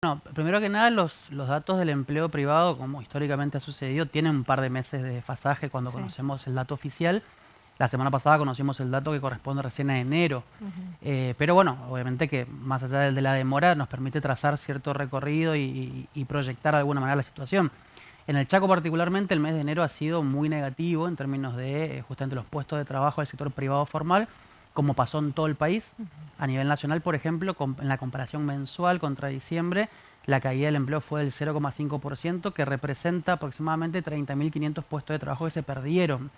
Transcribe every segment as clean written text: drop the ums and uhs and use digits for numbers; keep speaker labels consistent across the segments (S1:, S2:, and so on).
S1: No, primero que nada, los datos del empleo privado, como históricamente ha sucedido, tienen un par de meses de desfasaje cuando
S2: Sí.
S1: conocemos el dato oficial. La semana pasada conocimos el dato que corresponde recién a enero.
S2: Ujú.
S1: Pero bueno, obviamente que más allá de la demora nos permite trazar cierto recorrido y proyectar de alguna manera la situación. En el Chaco particularmente el mes de enero ha sido muy negativo en términos de justamente los puestos de trabajo del sector privado formal, como pasó en todo el país. A nivel nacional, por ejemplo, en la comparación mensual contra diciembre, la caída del empleo fue del 0,5%, que representa aproximadamente 30.500 puestos de trabajo que se perdieron,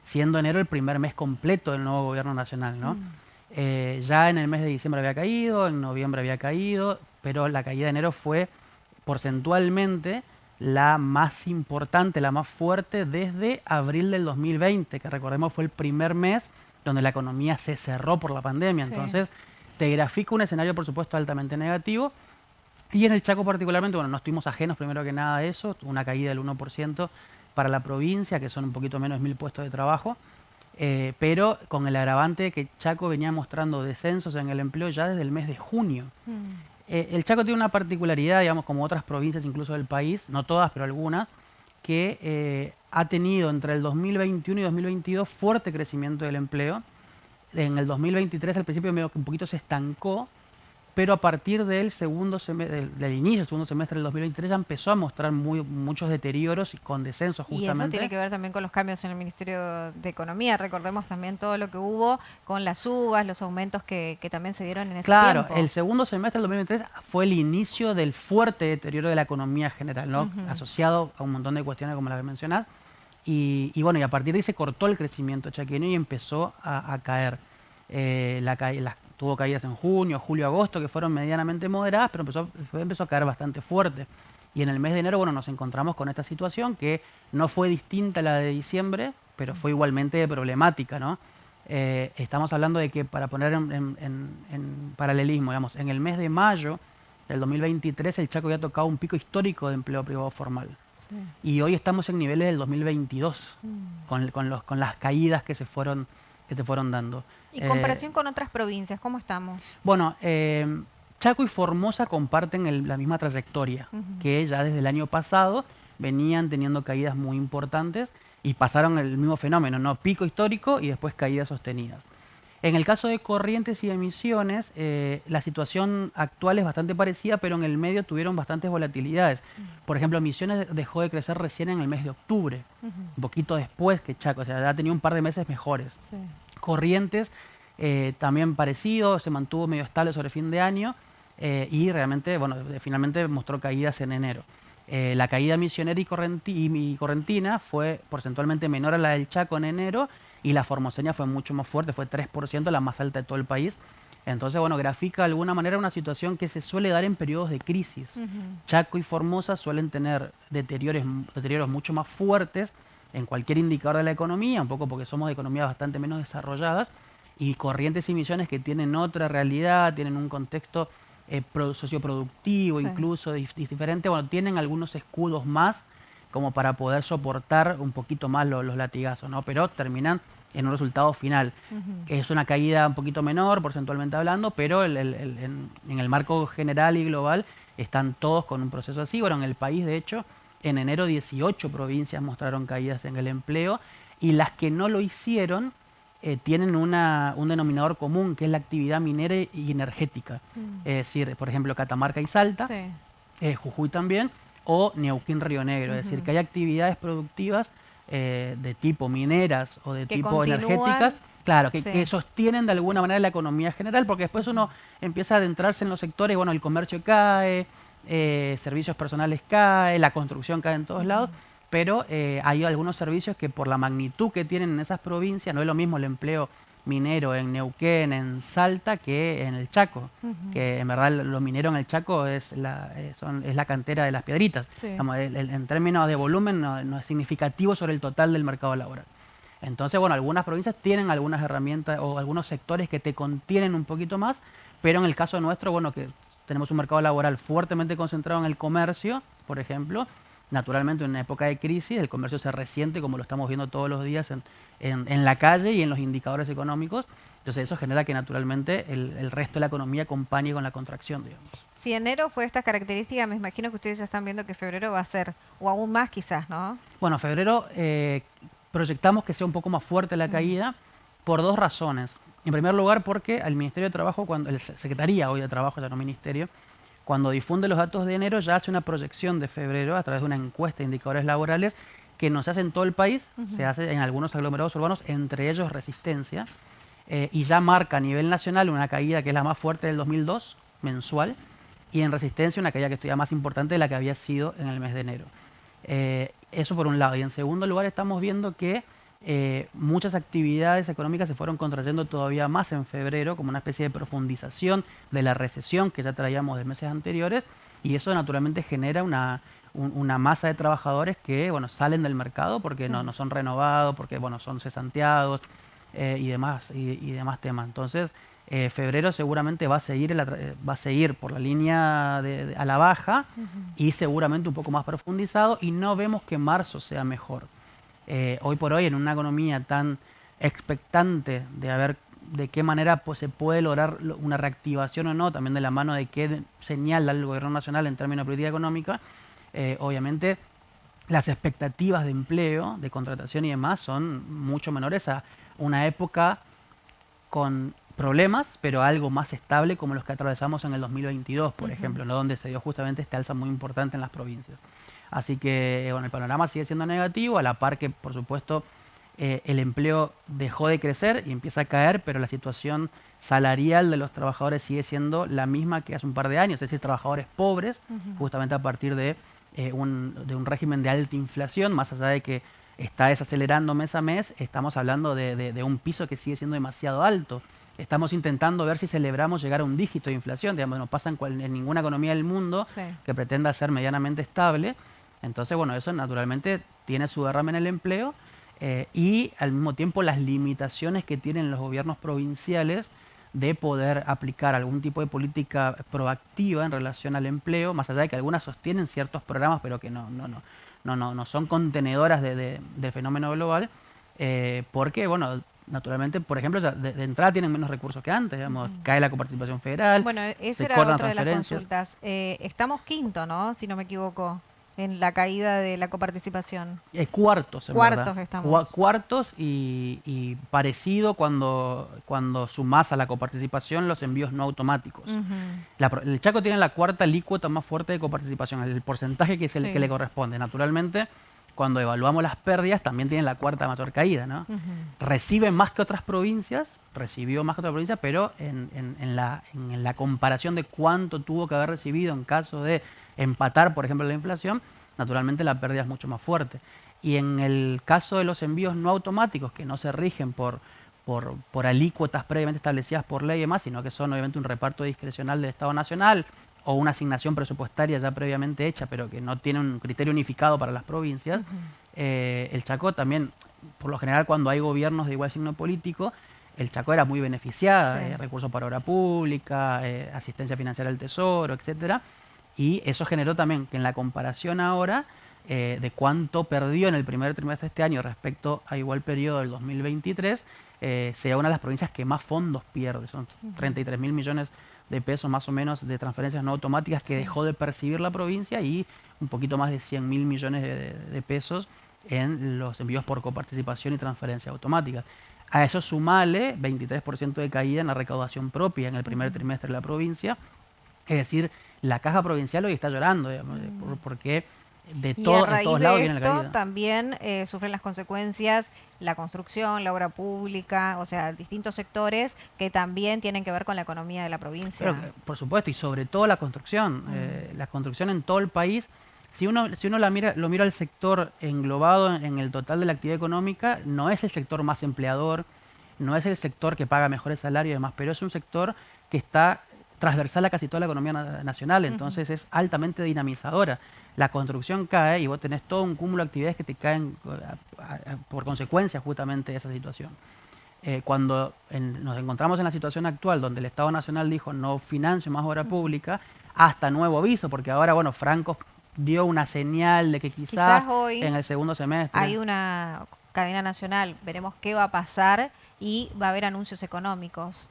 S1: siendo enero el primer mes completo del nuevo gobierno nacional, ¿no?
S2: Mm.
S1: Ya en el mes de diciembre había caído, en noviembre había caído, pero la caída de enero fue porcentualmente la más importante, la más fuerte desde abril del 2020, que recordemos fue el primer mes donde la economía se cerró por la pandemia.
S2: Sí.
S1: Entonces, te grafica un escenario, por supuesto, altamente negativo. Y en el Chaco particularmente, bueno, no estuvimos ajenos primero que nada a eso, una caída del 1% para la provincia, que son un poquito menos de 1.000 puestos de trabajo, pero con el agravante de que Chaco venía mostrando descensos en el empleo ya desde el mes de junio.
S2: Mm.
S1: El Chaco tiene una particularidad, digamos, como otras provincias incluso del país, no todas, pero algunas, que ha tenido entre el 2021 y 2022 fuerte crecimiento del empleo. En el 2023 al principio medio que un poquito se estancó, pero a partir del segundo del inicio del segundo semestre del 2023 ya empezó a mostrar muchos deterioros y con descensos
S2: Y eso tiene
S1: justamente.
S2: que ver también con los cambios en el Ministerio de Economía. Recordemos también todo lo que hubo con las uvas, los aumentos que también se dieron en ese
S1: Claro, el
S2: tiempo.
S1: segundo semestre del 2023 fue el inicio del fuerte deterioro de la economía general, ¿no?
S2: Ujú.
S1: Asociado a un montón de cuestiones como las que mencionás. Y bueno, y a partir de ahí se cortó el crecimiento chaqueño y empezó a caer. Tuvo caídas en junio, julio, agosto, que fueron medianamente moderadas, pero empezó a caer bastante fuerte. Y en el mes de enero, bueno, nos encontramos con esta situación que no fue distinta a la de diciembre, pero fue igualmente problemática, ¿no? Estamos hablando de que, para poner en paralelismo, digamos, en el mes de mayo del 2023 el Chaco había tocado un pico histórico de empleo privado formal.
S2: Sí.
S1: Y hoy estamos en niveles del 2022,
S2: Mm.
S1: con las caídas que se fueron dando.
S2: Y
S1: Eh,
S2: comparación con otras provincias, ¿cómo estamos?
S1: bueno, Chaco y Formosa comparten la misma trayectoria,
S2: Ujú.
S1: que ya desde el año pasado venían teniendo caídas muy importantes y pasaron el mismo fenómeno, ¿no? Pico histórico y después caídas sostenidas. En el caso de Corrientes y Emisiones, la situación actual es bastante parecida, pero en el medio tuvieron bastantes volatilidades. Por ejemplo, Misiones dejó de crecer recién en el mes de octubre,
S2: Ujú.
S1: un poquito después que Chaco, o sea, ya tenía un par de meses mejores.
S2: Sí.
S1: Corrientes también parecido, se mantuvo medio estable sobre fin de año y realmente, bueno, finalmente mostró caídas en enero. La caída misionera y correntina fue porcentualmente menor a la del Chaco en enero y la formoseña fue mucho más fuerte, fue 3%, la más alta de todo el país. Entonces, bueno, grafica de alguna manera una situación que se suele dar en periodos de crisis.
S2: Ujú.
S1: Chaco y Formosa suelen tener deterioros mucho más fuertes en cualquier indicador de la economía, un poco porque somos de economías bastante menos desarrolladas, y Corrientes y Misiones que tienen otra realidad, tienen un contexto socioproductivo
S2: Sí.
S1: incluso diferente, bueno, tienen algunos escudos más como para poder soportar un poquito más los latigazos, ¿no? Pero terminan en un resultado final.
S2: Ujú.
S1: Es una caída un poquito menor, porcentualmente hablando, pero en el marco general y global están todos con un proceso así. Bueno, en el país, de hecho, en enero 18 provincias mostraron caídas en el empleo y las que no lo hicieron tienen un denominador común, que es la actividad minera y energética.
S2: Mm.
S1: Es decir, por ejemplo, Catamarca y Salta,
S2: Sí.
S1: Jujuy también, o Neuquén Río Negro. Es decir,
S2: Ujú.
S1: que hay actividades productivas de tipo mineras o de
S2: Que
S1: tipo energéticas,
S2: continúan.
S1: claro, que
S2: Sí.
S1: sostienen de alguna manera la economía general, porque después
S2: Ujú.
S1: uno empieza a adentrarse en los sectores, bueno, el comercio cae, servicios personales cae, la construcción cae en todos lados,
S2: Ujú.
S1: pero hay algunos servicios que por la magnitud que tienen en esas provincias, no es lo mismo el empleo minero en Neuquén, en Salta, que en el Chaco,
S2: Ujú.
S1: que en verdad lo minero en el Chaco es la cantera de las piedritas.
S2: Sí.
S1: Digamos, en términos de volumen no es significativo sobre el total del mercado laboral. Entonces, bueno, algunas provincias tienen algunas herramientas o algunos sectores que te contienen un poquito más, pero en el caso nuestro, bueno, que tenemos un mercado laboral fuertemente concentrado en el comercio, por ejemplo, naturalmente en una época de crisis el comercio se resiente como lo estamos viendo todos los días en la calle y en los indicadores económicos. Entonces eso genera que naturalmente el resto de la economía acompañe con la contracción, digamos.
S2: Si enero fue estas características, me imagino que ustedes ya están viendo que febrero va a ser, o aún más quizás, ¿no?
S1: Bueno, febrero proyectamos que sea un poco más fuerte la
S2: Ujú.
S1: caída por dos razones. En primer lugar, porque el Ministerio de Trabajo, cuando el Secretaría hoy de Trabajo, ya no Ministerio, cuando difunde los datos de enero ya hace una proyección de febrero a través de una encuesta de indicadores laborales que no se hace en todo el país, se
S2: Ujú.
S1: hace en algunos aglomerados urbanos, entre ellos Resistencia, y ya marca a nivel nacional una caída que es la más fuerte del 2002, mensual, y en Resistencia una caída que estudia más importante de la que había sido en el mes de enero. Eso por un lado. Y en segundo lugar estamos viendo que muchas actividades económicas se fueron contrayendo todavía más en febrero, como una especie de profundización de la recesión que ya traíamos de meses anteriores, y eso naturalmente genera una masa de trabajadores que bueno, salen del mercado porque
S2: Sí.
S1: no son renovados, porque bueno, son cesanteados y demás temas. Entonces, febrero seguramente va a seguir por la línea a la baja
S2: Ujú.
S1: y seguramente un poco más profundizado y no vemos que marzo sea mejor. Hoy por hoy en una economía tan expectante de qué manera pues, se puede lograr una reactivación o no, también de la mano de qué señal da el gobierno nacional en términos de política económica, obviamente las expectativas de empleo, de contratación y demás son mucho menores a una época con problemas, pero algo más estable como los que atravesamos en el 2022, por
S2: Ujú.
S1: ejemplo, ¿no? Donde se dio justamente este alza muy importante en las provincias. Así que bueno, el panorama sigue siendo negativo, a la par que, por supuesto, el empleo dejó de crecer y empieza a caer, pero la situación salarial de los trabajadores sigue siendo la misma que hace un par de años, es decir, trabajadores pobres,
S2: Ujú.
S1: justamente a partir de un régimen de alta inflación, más allá de que está desacelerando mes a mes, estamos hablando de un piso que sigue siendo demasiado alto. Estamos intentando ver si celebramos llegar a un dígito de inflación, digamos, no pasa en ninguna economía del mundo
S2: Sí.
S1: que pretenda ser medianamente estable. Entonces, bueno, eso naturalmente tiene su derrame en el empleo y al mismo tiempo las limitaciones que tienen los gobiernos provinciales de poder aplicar algún tipo de política proactiva en relación al empleo, más allá de que algunas sostienen ciertos programas, pero que no son contenedoras del fenómeno global, porque, bueno, naturalmente, por ejemplo, ya de entrada tienen menos recursos que antes, digamos,
S2: Ujú.
S1: cae la coparticipación federal,
S2: Bueno, esa
S1: se
S2: era
S1: cortan
S2: otra de las
S1: transferencias.
S2: consultas. Estamos quinto, ¿no? Si no me equivoco, en la caída de la coparticipación.
S1: Cuartos, en verdad.
S2: Cuartos estamos.
S1: Cuartos y parecido cuando sumás a la coparticipación los envíos no automáticos.
S2: Ujú.
S1: El Chaco tiene la cuarta alícuota más fuerte de coparticipación, el porcentaje que es el que
S2: Sí.
S1: le corresponde. Naturalmente, cuando evaluamos las pérdidas, también tiene la cuarta mayor caída, ¿no?
S2: Ujú.
S1: Recibe más que otras provincias, recibió más que otras provincias, pero en la comparación de cuánto tuvo que haber recibido en caso de empatar, por ejemplo, la inflación, naturalmente la pérdida es mucho más fuerte. Y en el caso de los envíos no automáticos, que no se rigen por alícuotas previamente establecidas por ley y demás, sino que son obviamente un reparto discrecional del Estado Nacional o una asignación presupuestaria ya previamente hecha, pero que no tiene un criterio unificado para las provincias,
S2: Ujú.
S1: el Chaco también, por lo general, cuando hay gobiernos de igual signo político, el Chaco era muy
S2: Sí.
S1: beneficiada, recursos para obra pública, asistencia financiera del Tesoro, etcétera, y eso generó también que en la comparación ahora de cuánto perdió en el primer trimestre de este año respecto a igual periodo del 2023, sea una de las provincias que más fondos pierde. Son
S2: Ujú.
S1: 33 mil millones de pesos más o menos de transferencias no automáticas que
S2: Sí.
S1: dejó de percibir la provincia y un poquito más de 100 mil millones de pesos en los envíos por coparticipación y transferencias automáticas. A eso sumale 23% de caída en la recaudación propia en el primer
S2: Ujú.
S1: trimestre de la provincia, es decir, la caja provincial hoy está llorando, digamos,
S2: Mm.
S1: porque
S2: Y a
S1: en
S2: raíz
S1: todos lados
S2: de
S1: viene la
S2: esto
S1: caída.
S2: también sufren las consecuencias la construcción, la obra pública, o sea, distintos sectores que también tienen que ver con la economía de la
S1: Pero,
S2: provincia.
S1: por supuesto, y sobre todo
S2: Mm.
S1: la construcción en todo el país, si uno lo mira al sector englobado en el total de la actividad económica, no es el sector más empleador, no es el sector que paga mejores salarios y demás, pero es un sector que está transversal a casi toda la economía nacional,
S2: Ujú.
S1: entonces es altamente dinamizadora. La construcción cae y vos tenés todo un cúmulo de actividades que te caen por consecuencia justamente de esa situación. Cuando nos encontramos en la situación actual donde el Estado Nacional dijo no financio más obra
S2: Ujú.
S1: pública, hasta nuevo aviso, porque ahora, bueno, Franco dio una señal de que
S2: Quizás
S1: quizás en
S2: hoy
S1: el segundo semestre.
S2: hay una cadena nacional, veremos qué va a pasar y va a haber anuncios económicos.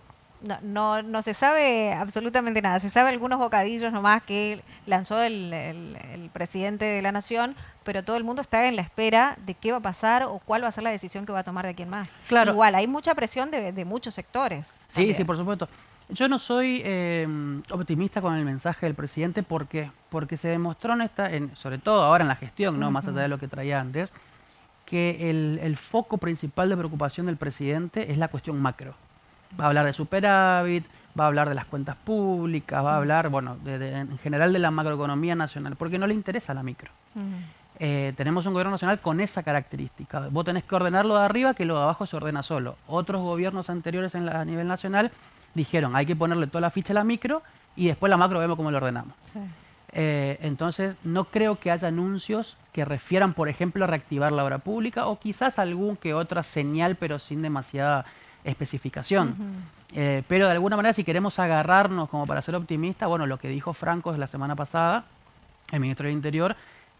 S2: No se sabe absolutamente nada. Se sabe algunos bocadillos nomás que lanzó el presidente de la nación, pero todo el mundo está en la espera de qué va a pasar o cuál va a ser la decisión que va a tomar de quién más.
S1: Claro,
S2: Igual, hay mucha presión de muchos sectores
S1: sí, sí,
S2: también.
S1: por supuesto. Yo no soy optimista con el mensaje del presidente porque se demostró sobre todo ahora en la gestión, ¿no? Más allá
S2: Ujú.
S1: de lo que traía antes, que el foco principal de preocupación del presidente es la cuestión macro. Va a hablar de superávit, va a hablar de las cuentas públicas, va a
S2: Sí.
S1: hablar, bueno, en general de la macroeconomía nacional, porque no le interesa la micro.
S2: Ujú.
S1: Tenemos un gobierno nacional con esa característica. Vos tenés que ordenarlo de arriba, que lo de abajo se ordena solo. Otros gobiernos anteriores a nivel nacional dijeron, hay que ponerle toda la ficha a la micro y después la macro vemos cómo lo ordenamos.
S2: Sí.
S1: Entonces, no creo que haya anuncios que refieran, por ejemplo, a reactivar la obra pública o quizás algún que otra señal, pero sin demasiada especificación.
S2: Ujú.
S1: Pero de alguna manera, si queremos agarrarnos como para ser optimistas, bueno, lo que dijo Franco la semana pasada, el ministro del Interior,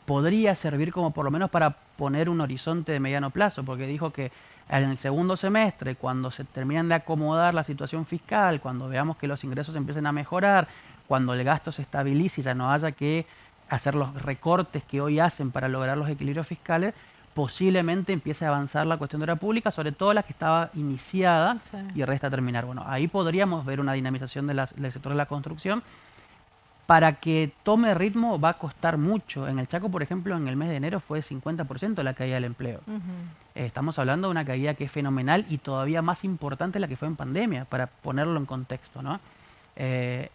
S1: podría servir como por lo menos para poner un horizonte de mediano plazo, porque dijo que en el segundo semestre, cuando se terminen de acomodar la situación fiscal, cuando veamos que los ingresos empiecen a mejorar, cuando el gasto se estabilice y ya no haya que hacer los recortes que hoy hacen para lograr los equilibrios fiscales, posiblemente empiece a avanzar la cuestión de la pública, sobre todo la que estaba iniciada
S2: Sí.
S1: y resta terminar. Bueno, ahí podríamos ver una dinamización del sector de la construcción. Para que tome ritmo va a costar mucho. En el Chaco, por ejemplo, en el mes de enero fue 50% la caída del empleo.
S2: Ujú.
S1: Estamos hablando de una caída que es fenomenal y todavía más importante la que fue en pandemia, para ponerlo en contexto, ¿no?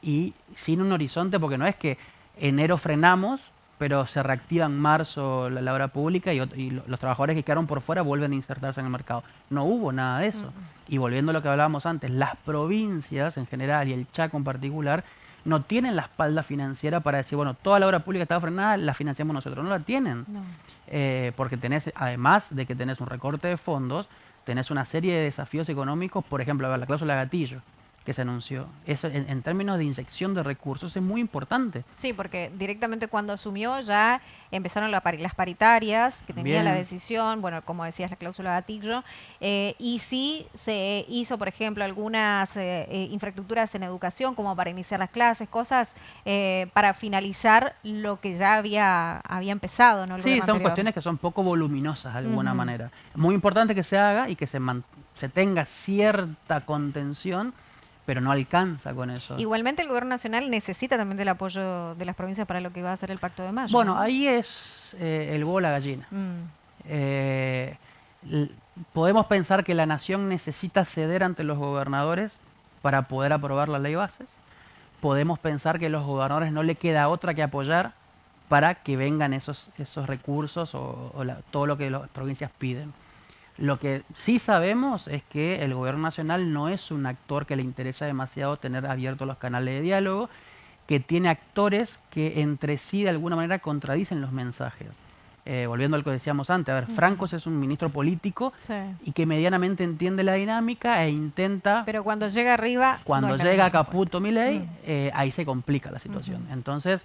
S1: Y sin un horizonte, porque no es que enero frenamos, pero se reactiva en marzo la obra pública y los trabajadores que quedaron por fuera vuelven a insertarse en el mercado. No hubo nada de eso.
S2: Mm.
S1: Y volviendo a lo que hablábamos antes, las provincias en general y el Chaco en particular no tienen la espalda financiera para decir, bueno, toda la obra pública estaba frenada, la financiamos nosotros. No la tienen.
S2: No.
S1: Porque tenés, además de que tenés un recorte de fondos, tenés una serie de desafíos económicos, por ejemplo, a ver, la cláusula gatillo que se anunció. Eso en términos de inyección de recursos es muy importante.
S2: Sí, porque directamente cuando asumió ya empezaron las paritarias, que tenía la
S1: También,
S2: decisión, bueno, como decías, la cláusula gatillo, y sí se hizo, por ejemplo, algunas infraestructuras en educación, como para iniciar las clases, cosas para finalizar lo que ya había empezado, ¿no? El
S1: sí,
S2: gobierno
S1: son
S2: anterior.
S1: cuestiones que son poco voluminosas de alguna
S2: Ujú.
S1: manera. Muy importante que se haga y que se tenga cierta contención, pero no alcanza con eso.
S2: Igualmente el gobierno nacional necesita también del apoyo de las provincias para lo que va a ser el Pacto de Mayo,
S1: Bueno,
S2: ¿no?
S1: ahí es el huevo o la gallina.
S2: Mm.
S1: Eh, l- Podemos pensar que la nación necesita ceder ante los gobernadores para poder aprobar la ley bases. Podemos pensar que a los gobernadores no le queda otra que apoyar para que vengan esos recursos o todo lo que las provincias piden. Lo que sí sabemos es que el gobierno nacional no es un actor que le interesa demasiado tener abiertos los canales de diálogo, que tiene actores que entre sí de alguna manera contradicen los mensajes. Volviendo al que decíamos antes, a ver,
S2: Ujú.
S1: Francos es un ministro político
S2: Sí.
S1: y que medianamente entiende la dinámica e intenta,
S2: Pero cuando llega arriba, no
S1: cuando
S2: es la
S1: llega
S2: misma
S1: a
S2: respuesta.
S1: Caputo
S2: Mm.
S1: Milei, ahí se complica la
S2: Ujú.
S1: situación. Entonces,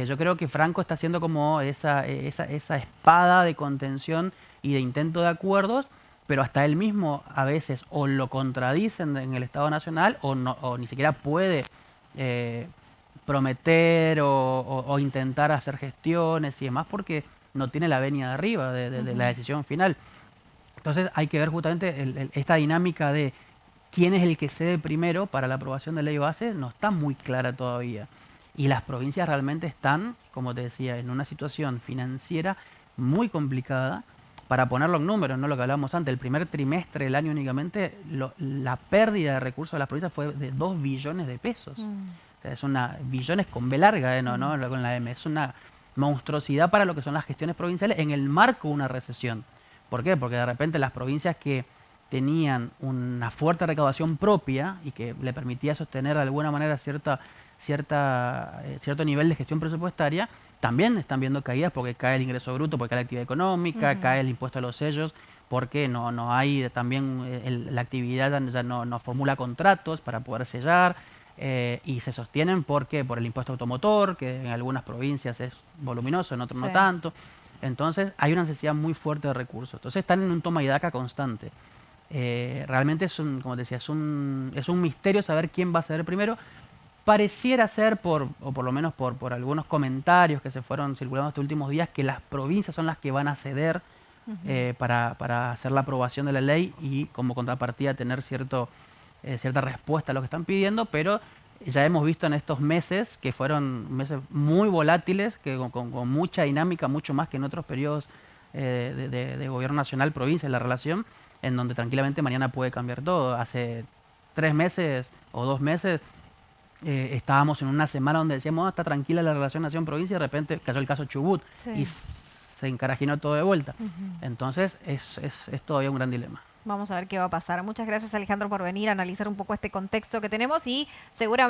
S1: yo creo que Franco está haciendo como esa espada de contención y de intento de acuerdos, pero hasta él mismo a veces o lo contradicen en el Estado Nacional o, no, o ni siquiera puede eh, prometer o intentar hacer gestiones y demás porque no tiene la venia de arriba de la
S2: Ujú.
S1: decisión final. Entonces hay que ver justamente esta dinámica de quién es el que cede primero para la aprobación de ley base, no está muy clara todavía. Y las provincias realmente están, como te decía, en una situación financiera muy complicada. Para ponerlo en números, ¿no? Lo que hablábamos antes, el primer trimestre del año únicamente, la pérdida de recursos de las provincias fue de 2 billones de pesos.
S2: Mm.
S1: O sea, es una, billones con B larga,
S2: Sí.
S1: no con la M. Es una monstruosidad para lo que son las gestiones provinciales en el marco de una recesión. ¿Por qué? Porque de repente las provincias que tenían una fuerte recaudación propia y que le permitía sostener de alguna manera cierto nivel de gestión presupuestaria, también están viendo caídas porque cae el ingreso bruto, porque cae la actividad económica,
S2: Ujú.
S1: cae el impuesto a los sellos, porque no hay también la actividad ya no formula contratos para poder sellar. Y se sostienen porque por el impuesto automotor, que en algunas provincias es voluminoso, en otras
S2: Sí.
S1: no tanto. Entonces hay una necesidad muy fuerte de recursos. Entonces están en un toma y daca constante. realmente es un, como te decía, es un misterio saber quién va a ser primero. Pareciera ser, o por lo menos por algunos comentarios que se fueron circulando estos últimos días, que las provincias son las que van a ceder
S2: Ujú.
S1: para hacer la aprobación de la ley y como contrapartida tener cierta respuesta a lo que están pidiendo, pero ya hemos visto en estos meses que fueron meses muy volátiles, que con mucha dinámica, mucho más que en otros periodos de gobierno nacional, provincia, la relación, en donde tranquilamente mañana puede cambiar todo. Hace 3 meses o 2 meses estábamos en una semana donde decíamos, "Ah, está tranquila la relación nación-provincia", y de repente cayó el caso Chubut y
S2: Sí.
S1: se encarajinó todo de vuelta.
S2: Ujú.
S1: Entonces es todavía un gran dilema.
S2: Vamos a ver qué va a pasar. Muchas gracias, Alejandro, por venir a analizar un poco este contexto que tenemos y seguramente